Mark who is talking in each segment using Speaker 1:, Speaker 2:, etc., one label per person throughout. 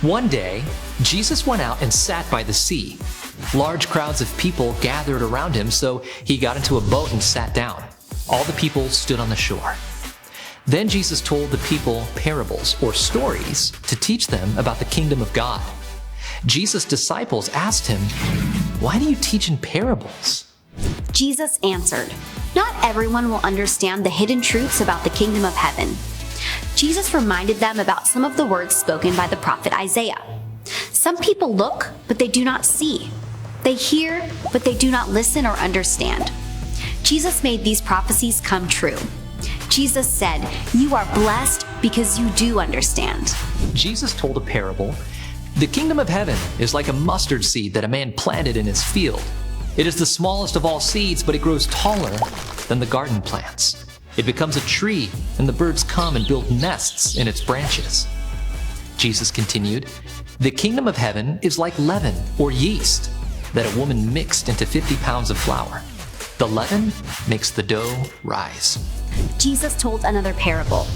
Speaker 1: One day, Jesus went out and sat by the sea. Large crowds of people gathered around him, so he got into a boat and sat down. All the people stood on the shore. Then Jesus told the people parables or stories to teach them about the kingdom of God. Jesus' disciples asked him, "Why do you teach in parables?"
Speaker 2: Jesus answered, "Not everyone will understand the hidden truths about the kingdom of heaven." Jesus reminded them about some of the words spoken by the prophet Isaiah. Some people look, but they do not see. They hear, but they do not listen or understand. Jesus made these prophecies come true. Jesus said, "You are blessed because you do understand."
Speaker 1: Jesus told a parable. The kingdom of heaven is like a mustard seed that a man planted in his field. It is the smallest of all seeds, but it grows taller than the garden plants. It becomes a tree, and the birds come and build nests in its branches. Jesus continued, "The kingdom of heaven is like leaven or yeast that a woman mixed into 50 pounds of flour. The leaven makes the dough rise."
Speaker 2: Jesus told another parable.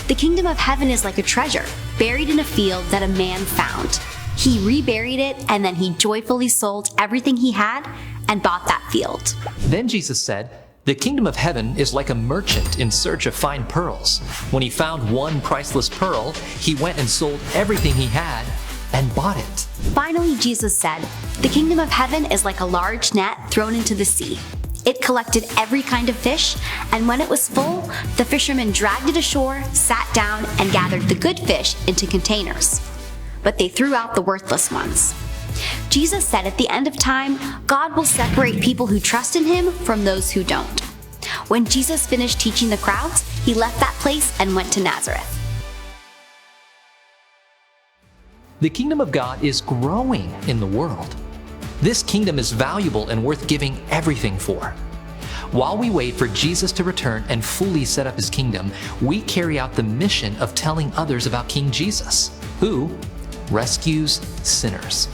Speaker 2: The kingdom of heaven is like a treasure buried in a field that a man found. He reburied it, and then he joyfully sold everything he had and bought that field.
Speaker 1: Then Jesus said, "The kingdom of heaven is like a merchant in search of fine pearls. When he found one priceless pearl, he went and sold everything he had and bought it."
Speaker 2: Finally, Jesus said, "The kingdom of heaven is like a large net thrown into the sea. It collected every kind of fish, and when it was full, the fishermen dragged it ashore, sat down, and gathered the good fish into containers. But they threw out the worthless ones." Jesus said at the end of time, God will separate people who trust in him from those who don't. When Jesus finished teaching the crowds, he left that place and went to Nazareth.
Speaker 1: The kingdom of God is growing in the world. This kingdom is valuable and worth giving everything for. While we wait for Jesus to return and fully set up his kingdom, we carry out the mission of telling others about King Jesus, who rescues sinners.